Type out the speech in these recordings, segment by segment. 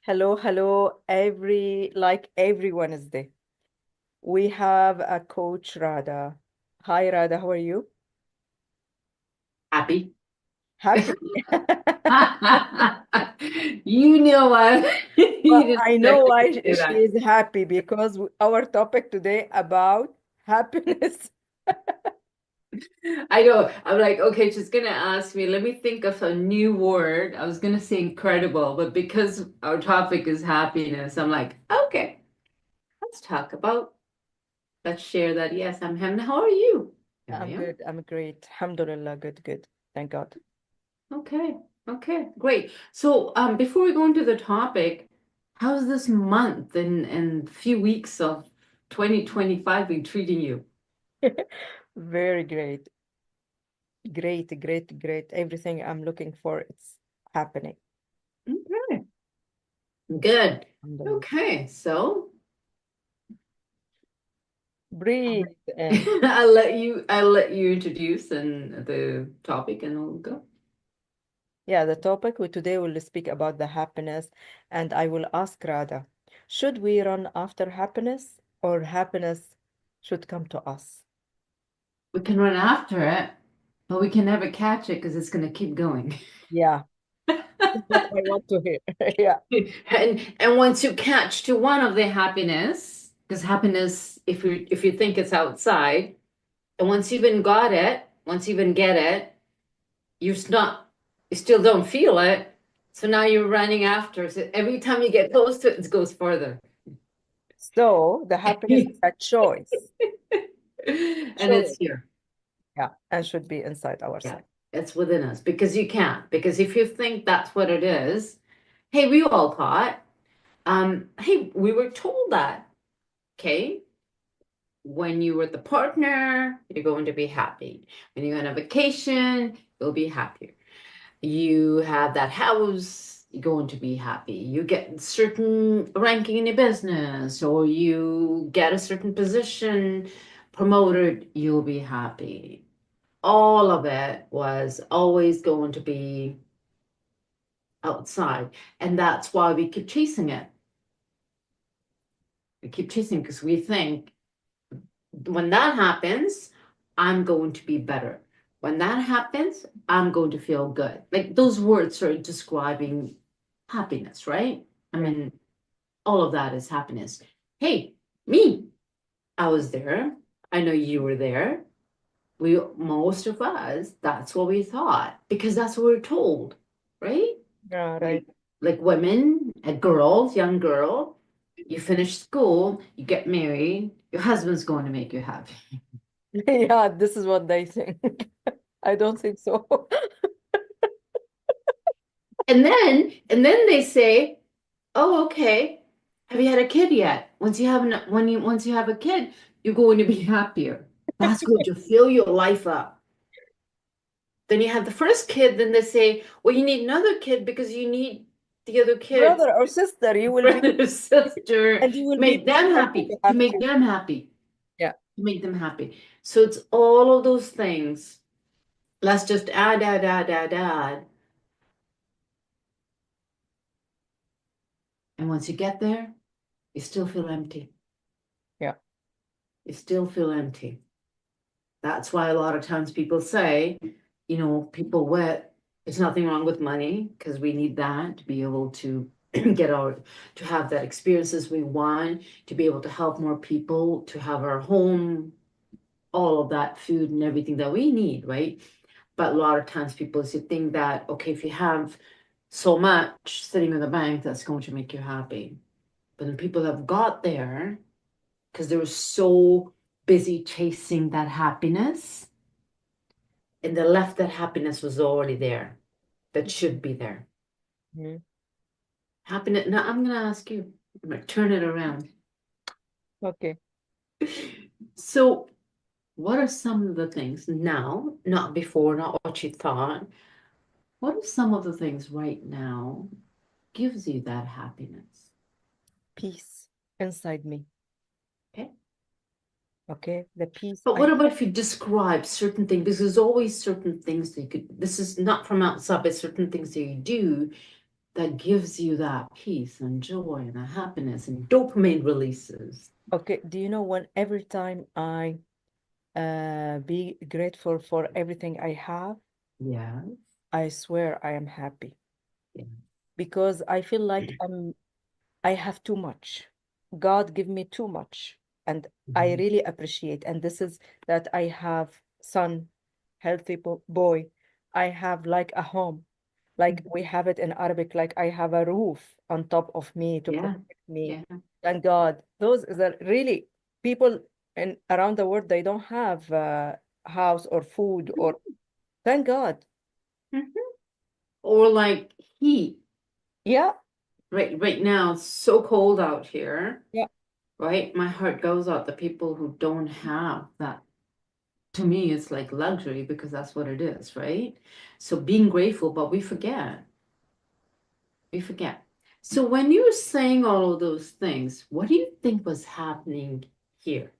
Hello, hello, every Wednesday. We have a coach, Radha. Hi, Radha, how are you? Happy. Happy. You know what? You Well, didn't I expect know me to why say she that. is happy because our topic today about happiness. I know. I'm like, okay, she's gonna ask me. Let me think of a new word. I was gonna say incredible, but because our topic is happiness, I'm like, okay, let's talk about, let's share that. Yes, I'm Hemna. How are you, I'm Mariam? good. I'm great. Alhamdulillah. Good, good. Thank God. Okay, okay, great. So, before we go into the topic, how's this month and few weeks of 2025 been treating you? Very great. Great, great, great. Everything I'm looking for, it's happening. Okay, good. Alhamdulillah. Okay, so Breathe in. I'll let you introduce and the topic and we'll go. Yeah, the topic we today will speak about the happiness, and I will ask Radha, should we run after happiness or happiness should come to us? We can run after it, but we can never catch it because it's going to keep going. Yeah, this is what I want to hear. Yeah, And once you catch to one of the happiness, because happiness, if you think it's outside, and once you even got it, once you even get it, you still don't feel it. So now you're running after. So every time you get close to it, it goes further. so the happiness is a choice. And it's Choice. here. Yeah, and should be inside Yeah, ourselves. it's within us because you can't. Because if you think that's what it is, hey, we all thought, hey, we were told that, okay? When you with the partner, you're going to be happy. When you're on a vacation, you'll be happier. You have that house, you're going to be happy. You get certain ranking in your business, or you get a certain position promoted, you'll be happy. All of it was always going to be outside. And that's why we keep chasing it. We keep chasing because we think when that happens, I'm going to be better. When that happens, I'm going to feel good. Like those words are describing happiness, right? I Yeah. mean, all of that is happiness. Hey, me, I was there. I know you were there. We, most of us, that's what we thought because that's what we're told, right? Yeah, right. Like women, girls, young girl, you finish school, you get married, your husband's going to make you happy. Yeah, this is what they think. I don't think so. And then they say, "Oh, okay. Have you had a kid yet? Once you have a kid, you're going to be happier. That's going to fill your life up." Then you have the first kid, then they say, "Well, you need another kid because you need the other kid, Brother or sister, you will be, brother, sister, and you to will be make them together to happy, be to happy. make them happy, Yeah. to make them happy." So it's all of those things. Let's just add. And once you get there, you still feel empty. Yeah. You still feel empty. That's why a lot of times people say, people with, there's nothing wrong with money because we need that to be able to get our, to have that experiences we want, to be able to help more people, to have our home, all of that food and everything that we need, right? But a lot of times people think that, okay, if you have so much sitting in the bank, that's going to make you happy. But then people have got there because they were so busy chasing that happiness and they left that happiness was already there, that should be there. Mhm. Happiness. Now I'm going to ask you, I'm going to turn it around. Okay. So, what are some of the things now, not before, not what you thought? What are some of the things right now gives you that happiness? Peace inside me. Okay. Okay. The peace But I what about if you describe certain things? Because there's always certain things that you could, this is not from outside, but certain things that you do that gives you that peace and joy and that happiness and dopamine releases. Okay, do you know when every time I be grateful for everything I have, Yeah. I swear I am happy Yeah. because I feel like I have too much. God give me too much, and I Mhm. really appreciate. And this is that I have son, healthy boy. I have like a home, like we have it in Arabic, like I have a roof on top of me to Yeah. protect me. Yeah. Thank God. Those are really people in around the world, they don't have house or food or thank God. Mhm. Or like heat. Yeah, Right now, it's so cold out here, yeah. right? My heart goes out to people who don't have that. To me, it's like luxury because that's what it is, right? So being grateful, but we forget. We forget. So when you were saying all of those things, what do you think was happening here?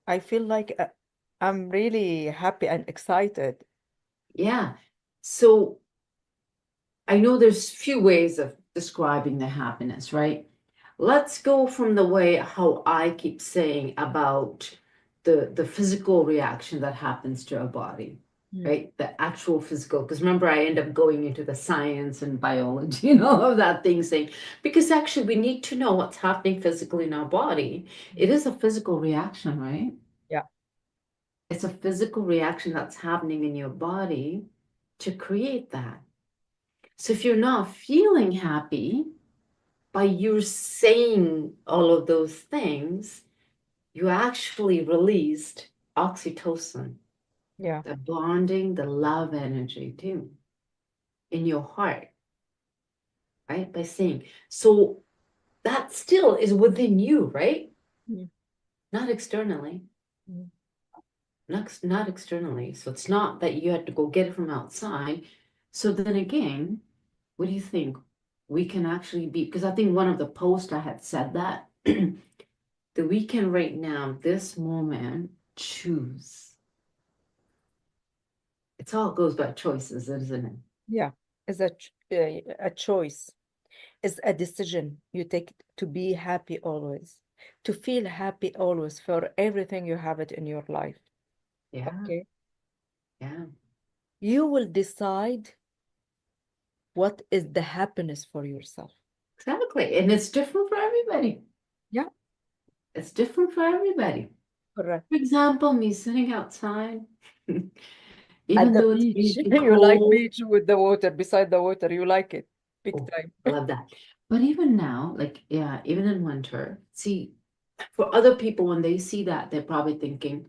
I feel like I'm really happy and excited. Yeah. So I know there's few ways of describing the happiness, right? Let's go from the way how I keep saying about the physical reaction that happens to our body, Mm. right? The actual physical, because remember I end up going into the science and biology, of that thing saying, because actually we need to know what's happening physically in our body. It Mm. is a physical reaction, right? Yeah, It's a physical reaction that's happening in your body to create that. So if you're not feeling happy by you saying all of those things, you actually released oxytocin, yeah, the bonding, the love energy too, in your heart, right? By saying, so that still is within you, right? mm, Not externally, mm. not externally. So it's not that you had to go get it from outside. So then again, what do you think? We can actually be, because I think one of the posts I had said that that we can right now, this moment, choose. It's all goes by choices, isn't it? Yeah. Is a choice, is a decision you take to be happy always, to feel happy always for everything you have it in your life. Yeah, Okay. yeah, You will decide what is the happiness for yourself. exactly. And it's different for everybody. Yeah, It's different for everybody. correct. For example, me sitting outside, At even the though it's beach, really you like cold. beach with the water, beside the water, you like it big Oh, time. I love that. But even now, like, yeah, even in winter, see, for other people, when they see that, they're probably thinking,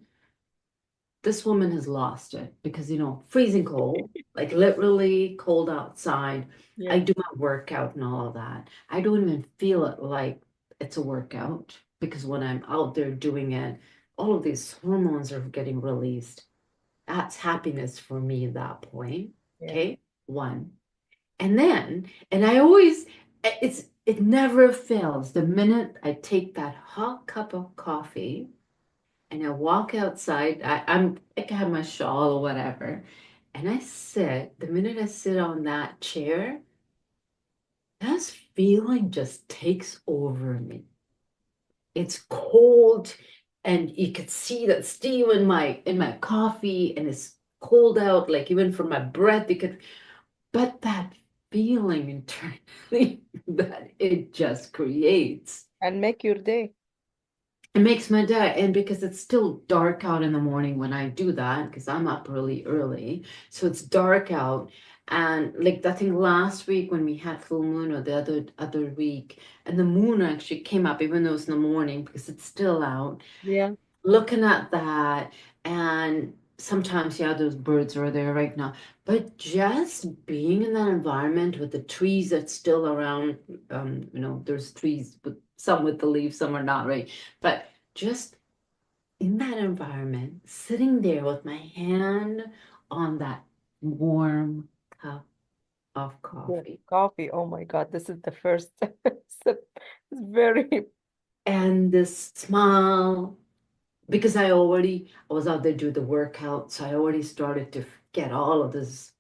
this woman has lost it because freezing cold, like literally cold outside. I Yeah, do my workout and all of that. I don't even feel it like it's a workout because when I'm out there doing it, all of these hormones are getting released. That's happiness for me at that point. yeah. Okay, one. And I always, it never fails. The minute I take that hot cup of coffee and I walk outside. I can have my shawl or whatever, and I sit. The minute I sit on that chair, that feeling just takes over me. It's cold, and you could see that steam in my coffee, and it's cold out. Like even from my breath, you could. But that feeling internally that it just creates. And make your day. It makes my day, and because it's still dark out in the morning when I do that, because I'm up really early, so it's dark out. And like I think last week when we had full moon, or the other week, and the moon actually came up even though it's in the morning because it's still out. Yeah. Looking at that, and sometimes yeah, those birds are there right now, but just being in that environment with the trees that's still around, there's trees with some with the leaves, some are not, right? But just in that environment, sitting there with my hand on that warm cup of Yeah. coffee Coffee. Oh my God, this is the first sip. It's very, and this smile, because I was out there doing the workout, so I already started to get all of this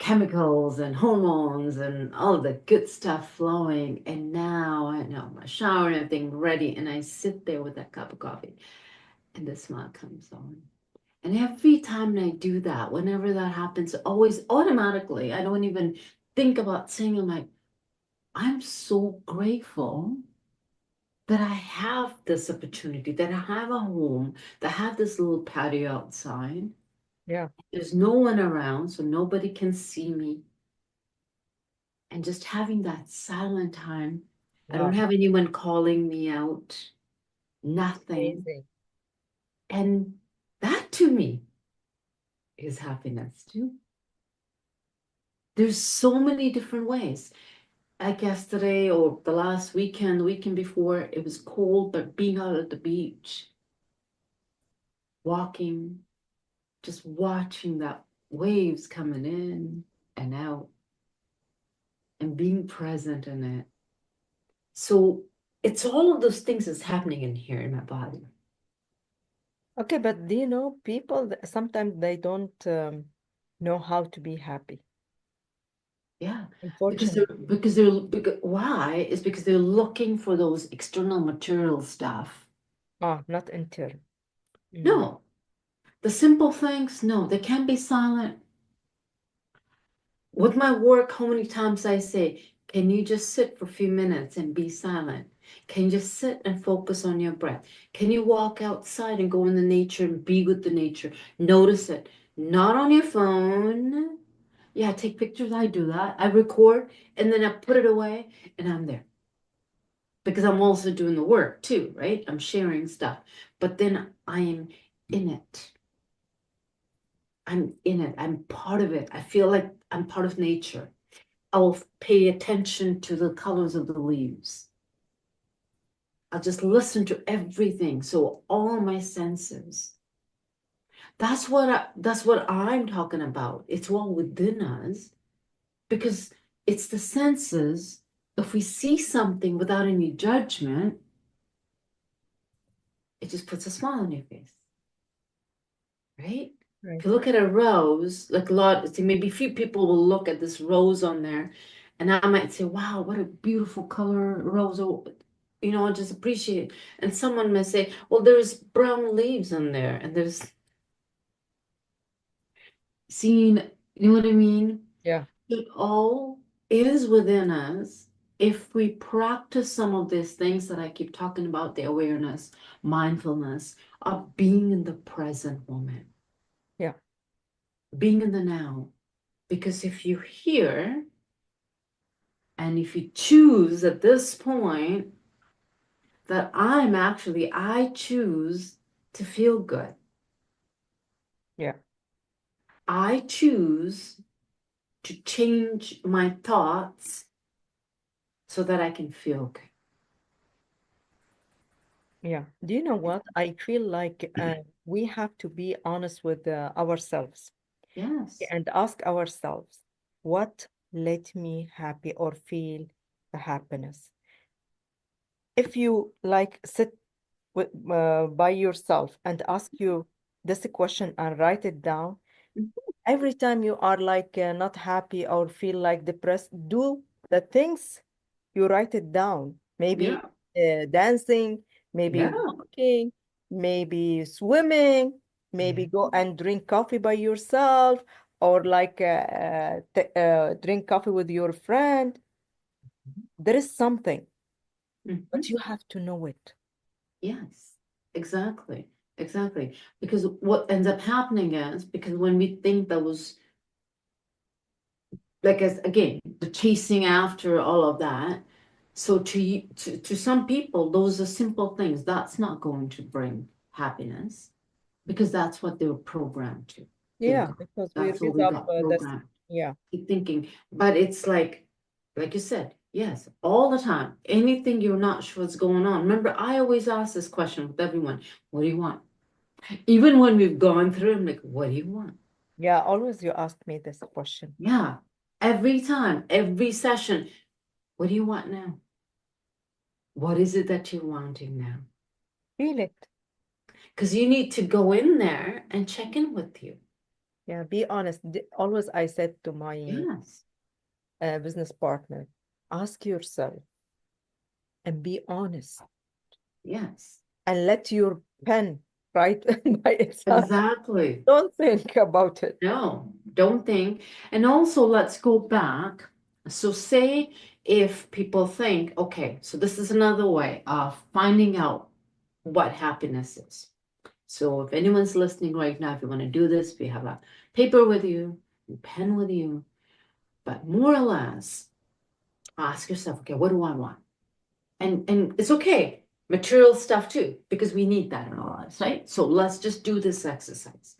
chemicals and hormones and all of the good stuff flowing. And now I know my shower and everything ready. And I sit there with that cup of coffee and the smile comes on. And every time I do that, whenever that happens, always automatically, I don't even think about saying, I'm like, I'm so grateful that I have this opportunity, that I have a home, that I have this little patio outside. Yeah. There's no one around, so nobody can see me. And just having that silent time. I don't Wow. have anyone calling me out, nothing. Amazing. And that to me is happiness too. There's so many different ways. Like yesterday or the last weekend, the weekend before, it was cold, but being out at the beach, walking, just watching that waves coming in and out and being present in it. So it's all of those things that's happening in here in my body. Okay, but do you know people sometimes they don't know how to be happy, Yeah, unfortunately. because why? Is because they're looking for those external material stuff. Ah, not internal. Mm. No, the simple things, no, they can't be silent. With my work, how many times I say, can you just sit for a few minutes and be silent? Can you just sit and focus on your breath? Can you walk outside and go in the nature and be with the nature? Notice it, not on your phone. Yeah, I take pictures. I do that. I record and then I put it away and I'm there because I'm also doing the work too, right? I'm sharing stuff, but then I am in it. I'm in it. I'm part of it. I feel like I'm part of nature. I'll pay attention to the colors of the leaves. I'll just listen to everything. So all my senses. That's what I'm talking about. It's all within us because it's the senses. If we see something without any judgment, it just puts a smile on your face, right? If Right. you look at a rose, like a lot, see, maybe few people will look at this rose on there, and I might say, "Wow, what a beautiful color rose!" Or, I just appreciate it. And someone may say, "Well, there's brown leaves on there, and there's seeing." You know what I mean? Yeah. It all is within us if we practice some of these things that I keep talking about, the awareness, mindfulness of being in the present moment, Yeah. being in the now. Because if you hear and if you choose at this point that I choose to feel good, Yeah. I choose to change my thoughts so that I can feel good. Yeah. Do you know what? I feel like we have to be honest with ourselves Yes. and ask ourselves, what let me happy or feel the happiness? If you like sit with, by yourself and ask you this question and write it down, every time you are like not happy or feel like depressed, do the things you write it down. Maybe Yeah. dancing, maybe Yeah. walking, maybe swimming, maybe Yeah. go and drink coffee by yourself, or like drink coffee with your friend. There is something, Mhm. but you have to know it. Yes. Exactly. Exactly. Because what ends up happening is because when we think that was like as again the chasing after all of that, so to some people those are simple things that's not going to bring happiness because that's what they were programmed to think Yeah, of. because we That's what raise we up got this. programmed Yeah, to thinking. But it's like you said, yes, all the time, anything you're not sure what's going on. Remember, I always ask this question with everyone: what do you want? Even when we've gone through, I'm like, what do you want? yeah. Always you ask me this question. Yeah, every time, every session, what do you want now? What is it that you're wanting now? Feel it. Because you need to go in there and check in with you. Yeah, be honest. Always I said to my Yes, business partner, ask yourself and be honest yes, and let your pen write by itself. exactly. Don't think about it. No, don't think. And also, let's go back. So, say if people think, okay, so this is another way of finding out what happiness is. So, if anyone's listening right now, if you want to do this, if you have a paper with you, a pen with you, but more or less, ask yourself, okay, what do I want? And it's okay, material stuff too, because we need that in our lives, right? So let's just do this exercise.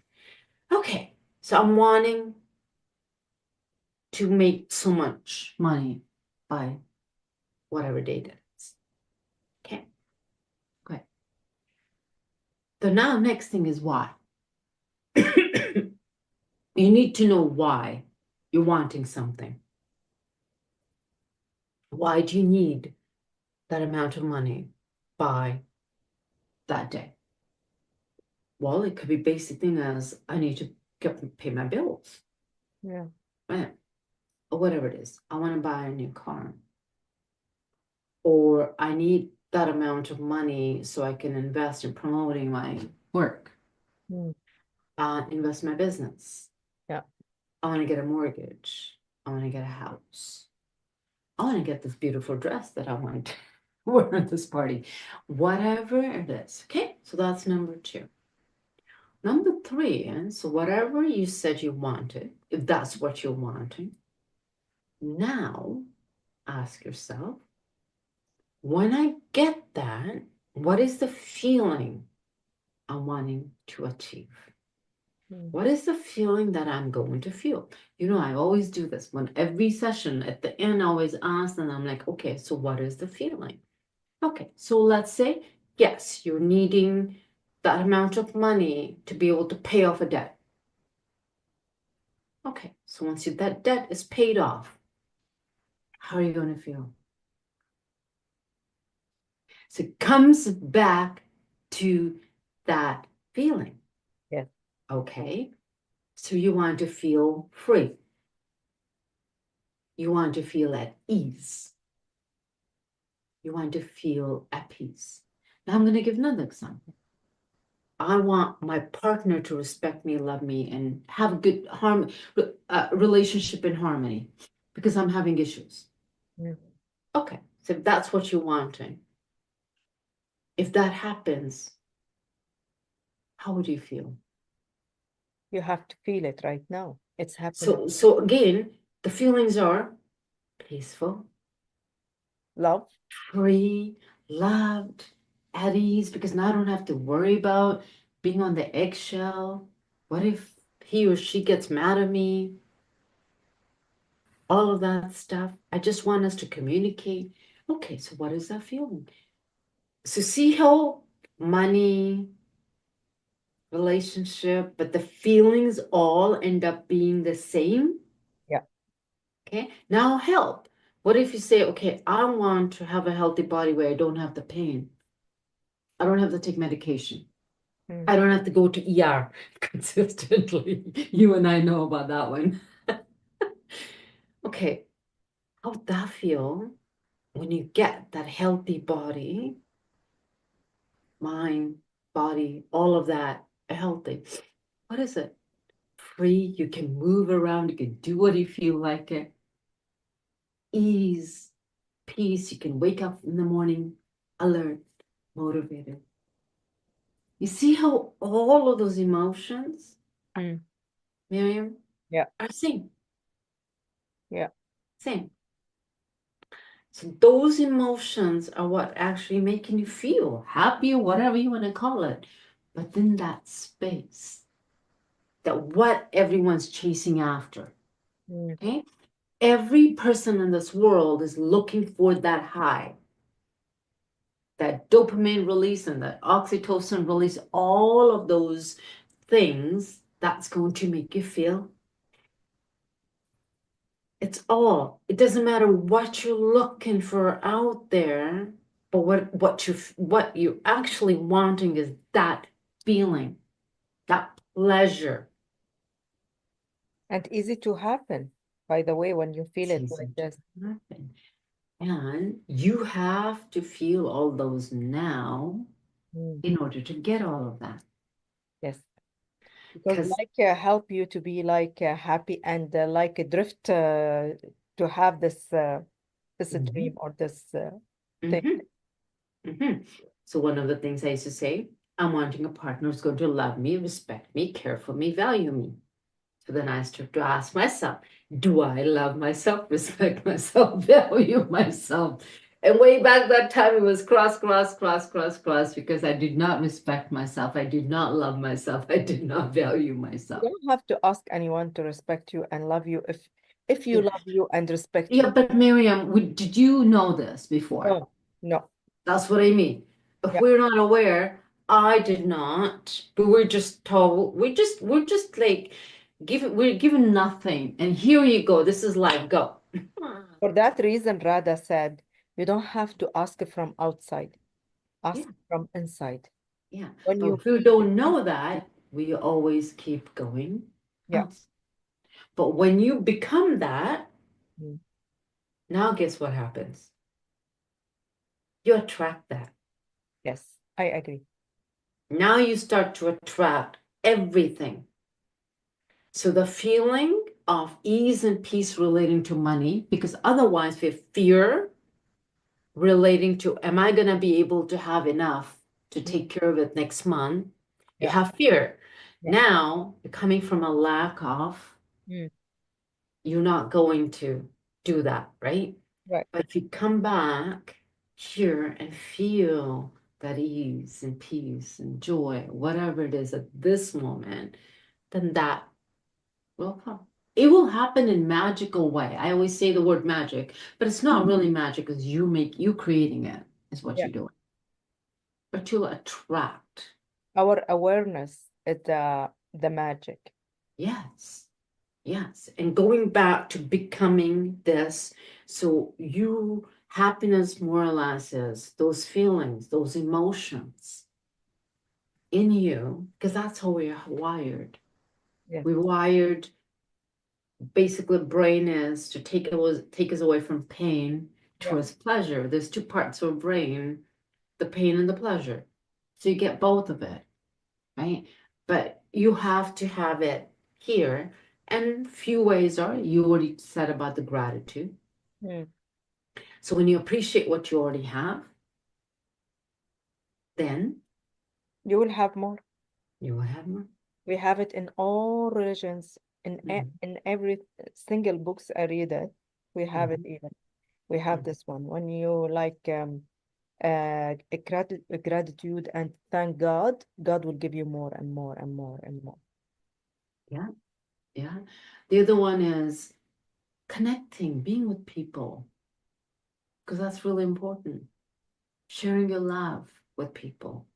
Okay, so I'm wanting to make so much money by whatever date it is. Okay, great. So now next thing is why. You need to know why you're wanting something. Why do you need that amount of money by that day? Well, it could be basic thing as I need to pay my bills, Yeah. right? Or whatever it is. I want to buy a new car, or I need that amount of money so I can invest in promoting my work, Mm. invest in my business. Yeah. I want to get a mortgage. I want to get a house. I want to get this beautiful dress that I want to wear at this party. Whatever it is. Okay, so that's number two. Number three is so whatever you said you wanted, if that's what you're wanting, now ask yourself, when I get that, what is the feeling I'm wanting to achieve? Mm. What is the feeling that I'm going to feel? You know, I always do this when every session at the end, I always ask, and I'm like, okay, so what is the feeling? Okay, so let's say, yes, you're needing that amount of money to be able to pay off a debt. Okay, so once that debt is paid off, how are you going to feel? So it comes back to that feeling. Yes. Okay, so you want to feel free. You want to feel at ease. You want to feel at peace. Now I'm going to give another example. I want my partner to respect me, love me, and have a good relationship in harmony because I'm having issues. Mm. Okay, so if that's what you're wanting, if that happens, how would you feel? You have to feel it right now. It's happening. So again, the feelings are peaceful, Love. free, loved, at ease, because now I don't have to worry about being on the eggshell. What if he or she gets mad at me? All of that stuff. I just want us to communicate. Okay, so what is that feeling? So see how money, relationship, but the feelings all end up being the same? Yeah. Okay, now help. What if you say, okay, I want to have a healthy body where I don't have the pain. I don't have to take medication. Mm. I don't have to go to ER consistently. You and I know about that one. Okay, how would that feel when you get that healthy body, mind, body, all of that healthy? What is it? Free, you can move around, you can do what you feel like it. Ease, peace, you can wake up in the morning alert, motivated. You see how all of those emotions, Mm. Miriam, Yeah. are same, Yeah. same. So those emotions are what actually making you feel happy or whatever you want to call it. But in that space, that what everyone's chasing after. Mm. Okay? Every person in this world is looking for that high, that dopamine release and that oxytocin release, all of those things that's going to make you feel. It's all. It doesn't matter what you're looking for out there, but what you actually wanting is that feeling, that pleasure. And easy to happen, by the way, when you feel It's it easy like to this. happen. And you have to feel all those now Mm, in order to get all of that. yes. Because Because like help you to be like happy and like a drift to have this dream or this thing. So one of the things I used to say, I'm wanting a partner who's going to love me, respect me, care for me, value me. So then I start to ask myself, do I love myself, respect myself, value myself? And way back that time, it was cross, cross, cross, cross, cross, because I did not respect myself. I did not love myself. I did not value You myself. don't have to ask anyone to respect you and love you if you Yeah, love you and respect yeah, you. but Miriam, did you know this before? No, no. That's what I mean. If Yeah. we're not aware, I did not, but we're just told, we're just like we're given nothing. And here you go. This is life. Go. For that reason, Radha said, you don't have to ask from outside, Yeah, ask from inside. yeah. When But you if we don't know that, we always keep going yeah. else. But when you become that, Mm. now guess what happens? You attract that. Yes, I agree. Now you start to attract everything. So the feeling of ease and peace relating to money, because otherwise we have fear relating to, am I going to be able to have enough to Mm. take care of it next month? You Yeah, have fear. yeah. Now, coming from a lack of, Mm. you're not going to do that, right? Right. But if you come back here and feel that ease and peace and joy, whatever it is at this moment, then that will come. It will happen in magical way. I always say the word magic, but it's not really magic because you creating it is what Yeah. you're doing. But you'll attract. Our awareness is the magic. Yes. Yes. And going back to becoming this, so you happiness more or less is those feelings, those emotions in you, because that's how we are wired. Yes. We're wired basically brain is to take us away from pain Yeah. towards pleasure. There's two parts of brain, the pain and the pleasure. So you get both of it, right? But you have to have it here. And few ways are, you already said about the gratitude. Mm. So when you appreciate what you already have, then You will have more. you will have more. We have it in all religions, Mhm, in every single books I read it. We have it mhm, even. We have mhm. this one. When you like gratitude and thank God, God will give you more and more and more and more. Yeah, yeah. The other one is connecting, being with people, because that's really important. Sharing your love with people.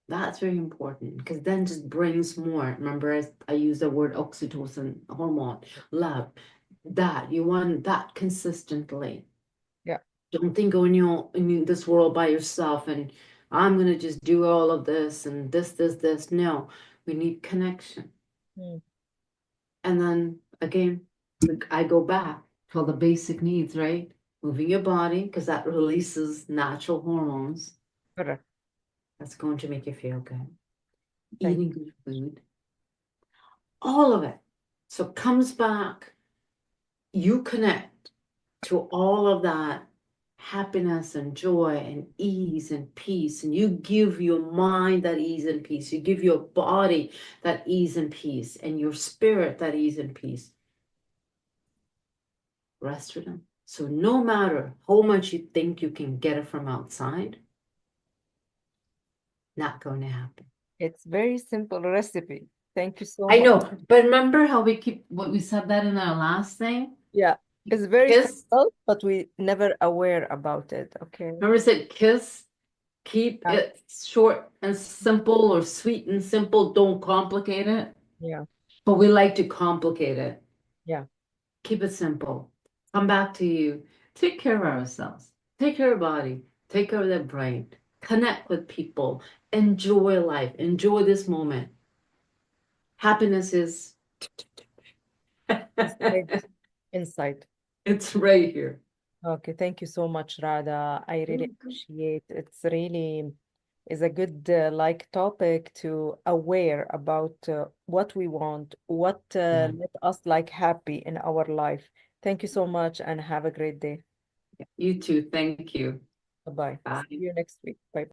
That's very important because then just brings more. Remember, I used the word oxytocin hormone, love. That you want that consistently. Yeah. Don't think when you're in this world by yourself and I'm gonna just do all of this and this. No, we need connection. Mm. And then again, like I go back to all the basic needs, right? Moving your body because that releases natural hormones. Correct. That's going to make you feel good. Thank Eating good food, all of it. So comes back, you connect to all of that happiness and joy and ease and peace. And you give your mind that ease and peace. You give your body that ease and peace and your spirit that ease and peace. Rest with them. So no matter how much you think you can get it from outside, not going to happen. It's very simple recipe. Thank you so I much. know, but remember how we keep what we said that in our last thing? Yeah, it's very Kiss. simple, but we never aware about it. Okay. Remember, I said kiss. Keep Yeah. it short and simple or sweet and simple. Don't complicate it. Yeah. But we like to complicate it. Yeah. Keep it simple. Come back to you. Take care of ourselves. Take care of our body. Take care of the brain. Connect with people. Enjoy life. Enjoy this moment. Happiness is inside, inside. It's right here. Okay, thank you so much, Radha. I really appreciate it's really is a good like topic to aware about what we want, what Yeah. let us like happy in our life. Thank you so much and have a great day. You too. Thank you. Bye-bye. See Bye. you next week. Bye.